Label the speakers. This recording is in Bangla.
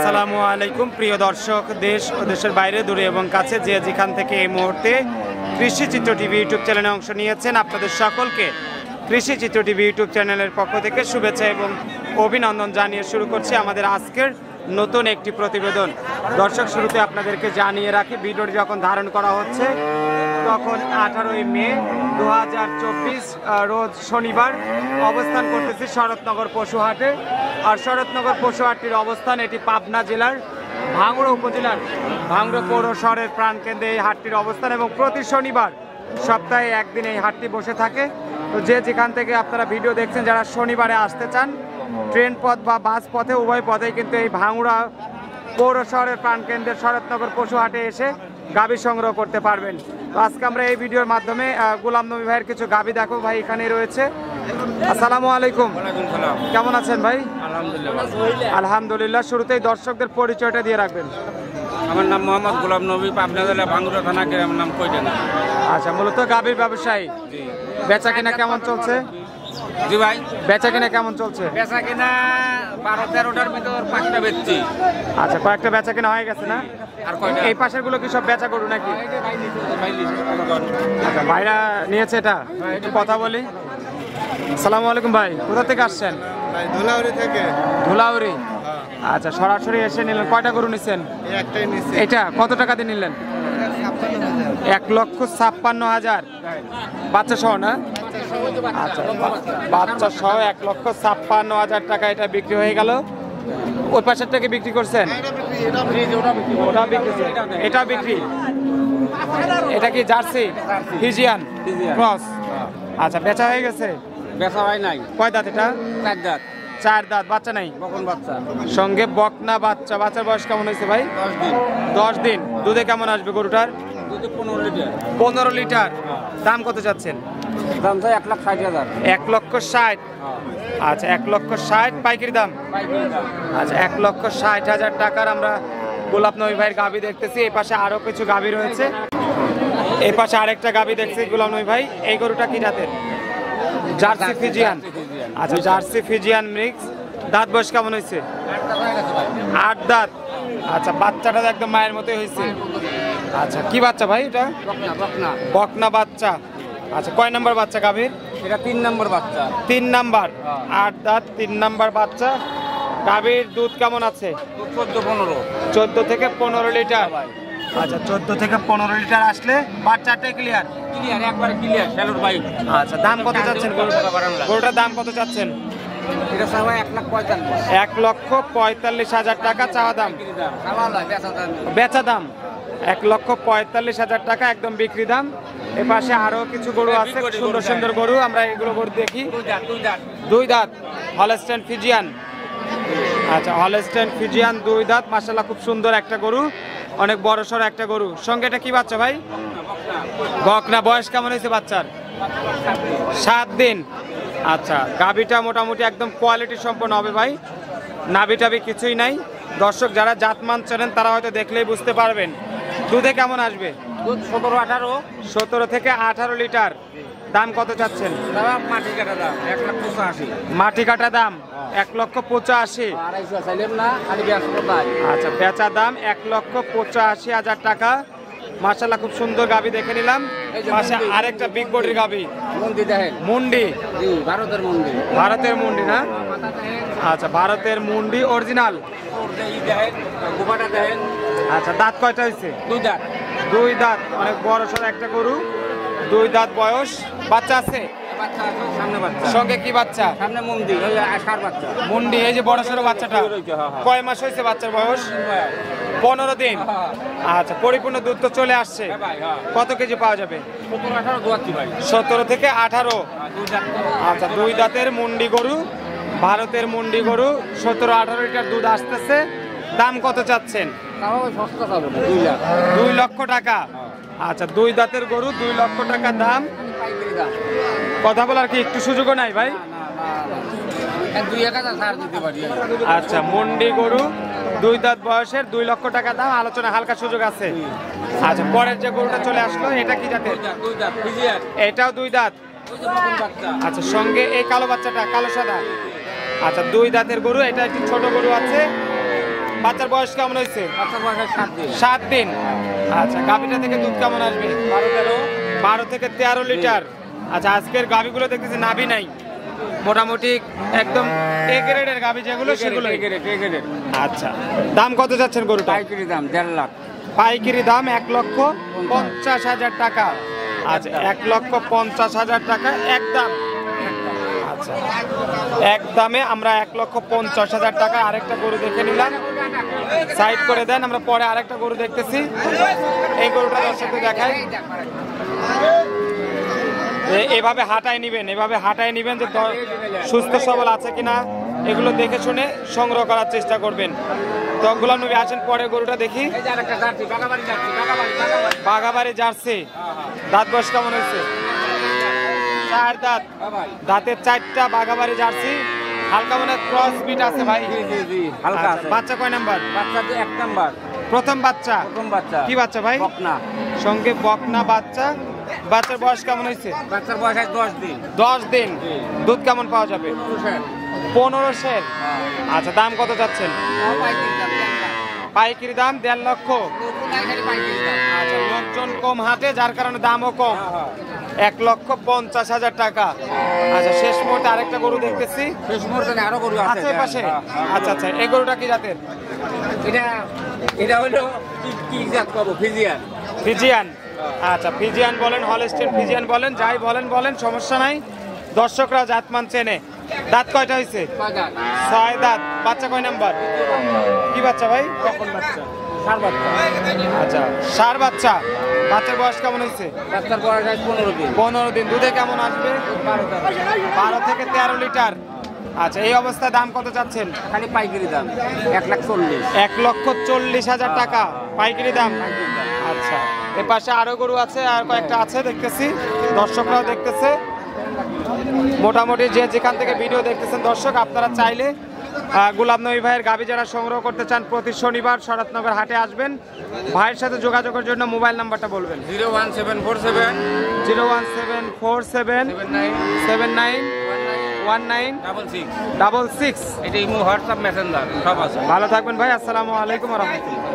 Speaker 1: আসসালামু আলাইকুম প্রিয় দর্শক, দেশ ও দেশের বাইরে দূরে এবং কাছে যে যেখান থেকে এই মুহূর্তে কৃষি চিত্র টিভি ইউটিউব চ্যানেলে অংশ নিয়েছেন, আপনাদের সকলকে কৃষি চিত্র টিভি ইউটিউব চ্যানেলের পক্ষ থেকে শুভেচ্ছা এবং অভিনন্দন জানিয়ে শুরু করছি আমাদের আজকের নতুন একটি প্রতিবেদন। দর্শক, শুরুতে আপনাদেরকে জানিয়ে রাখি, ভিডিওটি যখন ধারণ করা হচ্ছে তখন 18ই মে 2024 রোজ শনিবার। অবস্থান করতেছি শরৎনগর পশুহাটে। আর শরৎনগর পশুহাটটির অবস্থান এটি পাবনা জেলার ভাঙড়া উপজেলার ভাঙড়া পৌর শহরের প্রাণকেন্দ্রে এই হাটটির অবস্থান এবং প্রতি শনিবার সপ্তাহে একদিন এই হাটটি বসে থাকে। তো যে যেখান থেকে আপনারা ভিডিও দেখছেন, যারা শনিবারে আসতে চান ট্রেন পথ বা বাস পথে উভয় পথেই কিন্তু এই ভাঙড়া পৌর শহরের প্রাণকেন্দ্রের শরৎনগর পশুহাটে এসে গাভী সংগ্রহ করতে পারবেন। তো আজকে আমরা এই ভিডিওর মাধ্যমে গোলাম নবী ভাইয়ের কিছু গাভী দেখো। ভাই এখানেই রয়েছে। আসসালামু আলাইকুম, কেমন আছেন ভাই? আলহামদুলিল্লাহ। শুরুতেই দর্শকদের পরিচয়টা দিয়ে রাখবেন।
Speaker 2: আমার নাম মোহাম্মদ গোলাম নবী, পাবনা জেলা ভাঙড়া থানা, আমার নাম কইটা।
Speaker 1: আচ্ছা, মূলত গাভীর ব্যবসায়ী। বেচা কিনা কেমন চলছে?
Speaker 2: জি ভাই,
Speaker 1: বেচা কিনা কেমন চলছে?
Speaker 2: বেচা কিনা 12-13টার ভিতর 5টা বেচছি।
Speaker 1: আচ্ছা, কয়েকটা বেচা কিনা হয়ে গেছে না?
Speaker 2: আর কয়টা?
Speaker 1: এই পাশের গুলো কি সব বেচা করু নাকি? আচ্ছা, ভাইরা নিয়েছে এটা, একটু কথা বলি। আসসালামু আলাইকুম ভাই, কোথা থেকে আসছেন?
Speaker 3: ধুলাউড়ি থেকে।
Speaker 1: ধুলাউড়ি। আচ্ছা, সরাসরি এসে নিলেন। কয়টা গরু নিছেন?
Speaker 3: একটাই নিছি।
Speaker 1: এটা কত টাকা দিয়ে নিলেন? 1,56,000 বাচ্চা সহ না? আচ্ছা, বাচ্চা সহ 1,56,000 টাকা এটা বিক্রি হয়ে গেল। ওই পাশের টাকা বিক্রি করছেন? ওটা বিক্রি, এটা বিক্রি। এটা কি জার্সি ফিজিয়ান ক্রস? আচ্ছা, বেচা হয়ে গেছে?
Speaker 2: বেচা হয় নাই।
Speaker 1: কয় দাঁত এটা?
Speaker 2: 4 দাঁত।
Speaker 1: 4 দাঁত। বাচ্চা নাই?
Speaker 2: বকন বাচ্চা।
Speaker 1: সঙ্গে বকনা বাচ্চা। বাচ্চার বয়স কেমন হয়েছে ভাই?
Speaker 2: 10 দিন।
Speaker 1: 10 দিন। দুধে কেমন আসবে গরুটার?
Speaker 2: দুধে 15 লিটার।
Speaker 1: 15 লিটার। দাম কত চাচ্ছেন?
Speaker 2: দাম তো 1,60,000।
Speaker 1: 1,60,000। আচ্ছা, 1,60,000 পাইকারি দাম। আচ্ছা, 1,60,000 টাকার আমরা গোলাপ নবী ভাইয়ের গাভী দেখতেছি। এই পাশে আরো কিছু গাভী রয়েছে। এই পাশে আরেকটা গাভী দেখছি গোলাম নবী ভাই। এই গরুটা কি জাতের? Jersey Friesian. আচ্ছা, জার্সি ফিজিয়ান মিক্স। দাঁত বয়স কেমন হয়েছে? 8 দাঁত। আচ্ছা, বাচ্চাটা একদম মায়ের মতোই হয়েছে। আচ্ছা, কি বাচ্চা ভাই এটা? বকনা বাচ্চা। আচ্ছা, কয় নাম্বার বাচ্চা গাভীর?
Speaker 2: এটা 3 নম্বর বাচ্চা।
Speaker 1: 3 নাম্বার। 8 দাঁত, 3 নাম্বার বাচ্চা। গাভীর দুধ কেমন আছে?
Speaker 2: 14-15।
Speaker 1: 14 থেকে 15 লিটার। আচ্ছা, 14 থেকে 15 লিটার আসলে বাচ্চাটাই ক্লিয়ার।
Speaker 2: ক্লিয়ার, একবারে ক্লিয়ার। শ্যালোর ভাই।
Speaker 1: আচ্ছা, দাম কত চাচ্ছেন গরুটার? দাম কত চাচ্ছেন?
Speaker 2: এটা সবাই 1,45,000।
Speaker 1: 1,45,000 টাকা চাওয়া দাম। বেচা দাম 1,45,000 টাকা একদম বিক্রি দাম। এ পাশে আরো কিছু গরু আছে, সুন্দর সুন্দর গরু। আমরা এগুলো গরু দেখি। 2 দাঁত হলস্টেইন ফিজিয়ান। আচ্ছা, হলস্টেইন ফিজিয়ান 2 দাঁত। মাশাআল্লাহ, খুব সুন্দর একটা গরু, অনেক বড় সড়ো একটা গরু। সঙ্গে এটা কি বাচ্চা ভাই? বকনা। বয়স কেমন হয়েছে বাচ্চার? 7 দিন। আচ্ছা, গাভীটা মোটামুটি একদম কোয়ালিটি সম্পন্ন হবে ভাই। নাভি টাভি কিছুই নাই। দর্শক যারা জাতমান চেনেন তারা হয়তো দেখলেই বুঝতে পারবেন। দুধে কেমন আসবে? 17 থেকে 18 লিটার। দাম কত চাচ্ছেন?
Speaker 2: মাটি কাটা দাম 1,85,000।
Speaker 1: মাটি কাটা দাম 1,85,000। আচ্ছা, বেচা দাম 1,85,000 টাকা। মাশাআল্লাহ, খুব সুন্দর গাভী দেখে নিলাম। পাশে আরেকটা বিগ বডির গাভী। মুন্ডি। ভারতের মুন্ডি না? আচ্ছা, ভারতের মুন্ডি অরিজিনাল। আচ্ছা, দাঁত কয়টা হয়েছে? 2 দাঁত। অনেক বড় সড়ো একটা গরু। 2 দাঁত বয়স। বাচ্চা আছে? সঙ্গে কি বাচ্চা? মুন্ডি। এই যে বড় সড়ো বাচ্চাটা কয় মাস হয়েছে? বাচ্চার বয়স 15 দিন। আচ্ছা, পরিপূর্ণ দুধ তো চলে আসছে। কত কেজি পাওয়া যাবে? 17 থেকে 18। আচ্ছা, 2 দাঁতের মুন্ডি গরু, ভারতের মুন্ডি গরু। 17-18 লিটার দুধ আসতেছে। দাম কত চাচ্ছেন? 2 লক্ষ টাকা। আচ্ছা, 2 দাঁতের গরু, 2 লক্ষ টাকা দাম। কথা বলার কি একটু সুযোগও নাই ভাই? আচ্ছা, মুন্ডি গরু, 2 দাঁত বয়সের, 2 লক্ষ টাকা দাম। আলোচনা হালকা সুযোগ আছে। আচ্ছা, পরের যে গরুটা চলে আসলো এটা কি জাতের? এটাও 2 দাঁত। আচ্ছা, সঙ্গে এই কালো বাচ্চাটা কালো সাদা। আচ্ছা, 2 দাঁতের গরু। এটা একটি ছোট গরু আছে। বাচ্চার বয়স কেমন হয়েছে?
Speaker 2: বাচ্চার বয়স 7 দিন।
Speaker 1: 7 দিন। আচ্ছা, গাভীটা থেকে দুধ কেমন আসবে? 12 থেকে 13 লিটার। আচ্ছা, আজকের গাভীগুলো দেখতেছি নাভি নাই, মোটামুটি একদম এ গ্রেডের গাভী যেগুলো সেগুলো। আচ্ছা, দাম কত যাচ্ছেন গরুটা?
Speaker 2: পাইকারি দাম 1.5 লাখ।
Speaker 1: পাইকারি দাম 1,50,000 টাকা। আচ্ছা, 1,50,000 টাকা একদম। আচ্ছা, একদমে আমরা 1,50,000 টাকা আরেকটা গরু দেখে নিলাম। সাইড করে দেন, আমরা পরে আরেকটা গরু দেখতেছি। এই গরুটা দর্শকদের দেখাই। এভাবে হাঁটায় নিবেন, এভাবে হাঁটায় নিবেন যে সুস্থ সবল আছে কিনা এগুলো দেখে শুনে সংগ্রহ করার চেষ্টা করবেন। তো গোলাম নবী আসেন, পরে গরুটা দেখি। বাঘাবাড়ি জার্সি, দাঁত বয়স কেমন হয়েছে? 4 দাঁত। দাঁতের 4টা বাঘাবাড়ি জার্সি, হালকা মনে ক্রস বিট আছে ভাই।
Speaker 2: হালকা
Speaker 1: আচ্ছা, বাচ্চা কয় নাম্বার?
Speaker 2: বাচ্চা 1 নাম্বার।
Speaker 1: প্রথম বাচ্চা। কি বাচ্চা ভাই?
Speaker 2: বকনা।
Speaker 1: সঙ্গে বকনা বাচ্চা। বাচ্চার বয়স কেমন হয়েছে?
Speaker 2: বাচ্চার বয়স 10 দিন।
Speaker 1: 10 দিন। দুধ কেমন পাওয়া যাবে? 1500। আচ্ছা, দাম কত যাচ্ছেন? পাইকারি দাম 1.5 লক্ষ। আচ্ছা, লোকজন কম হাটে, যার কারণে দামও কম। 1,50,000 টাকা। আচ্ছা, শেষ মুহূর্তে আরেকটা গরু দেখতেছি।
Speaker 2: শেষ মুহূর্তে আরো গরু
Speaker 1: আছে পাশে। আচ্ছা আচ্ছা, এই গরুটা কি জাতের?
Speaker 2: এটা হলো কি জাত করব? ফিজিয়ান।
Speaker 1: ফিজিয়ান। আচ্ছা, ফিজিয়ান বলেন, হলস্টেইন ফিজিয়ান বলেন, যাই বলেন সমস্যা নাই, দর্শকরা জাতমান চেনে। দাঁত কয়টা হয়েছে? 6 দাঁত। বাচ্চা কয় নাম্বার? কি বাচ্চা ভাই?
Speaker 2: ষাঁড় বাচ্চা।
Speaker 1: আচ্ছা, ষাঁড় বাচ্চা। বাচ্চার বয়স কেমন হয়েছে?
Speaker 2: বাচ্চার বয়স 15 দিন।
Speaker 1: 15 দিন। দুধে কেমন আসবে? 12 থেকে 13 লিটার। আচ্ছা, এই অবস্থায় দাম কত চাচ্ছেন?
Speaker 2: খালি পাইকারি দাম 1,40,000।
Speaker 1: 1,40,000 টাকা পাইকারি দাম। আচ্ছা, এর পাশে আরো গরু আছে, আর কয়েকটা আছে দেখতেছি, দর্শকরাও দেখতেছে। মোটামুটি যে যেখান থেকে ভিডিও দেখতেছেন দর্শক, আপনারা চাইলে গোলাম নবী ভাইয়ের গাভী যারা সংগ্রহ করতে চান, প্রতি শনিবার শরৎনগর হাটে আসবেন। ভাইয়ের সাথে যোগাযোগের জন্য মোবাইল নাম্বারটা বলবেন।
Speaker 2: 01747
Speaker 1: 01747 79 19 66।
Speaker 2: এটা ইমো, হোয়াটসঅ্যাপ, মেসেঞ্জার সব আছে।
Speaker 1: ভালো থাকবেন ভাই, আসসালামু আলাইকুম ওয়া রাহমাতুল্লাহ।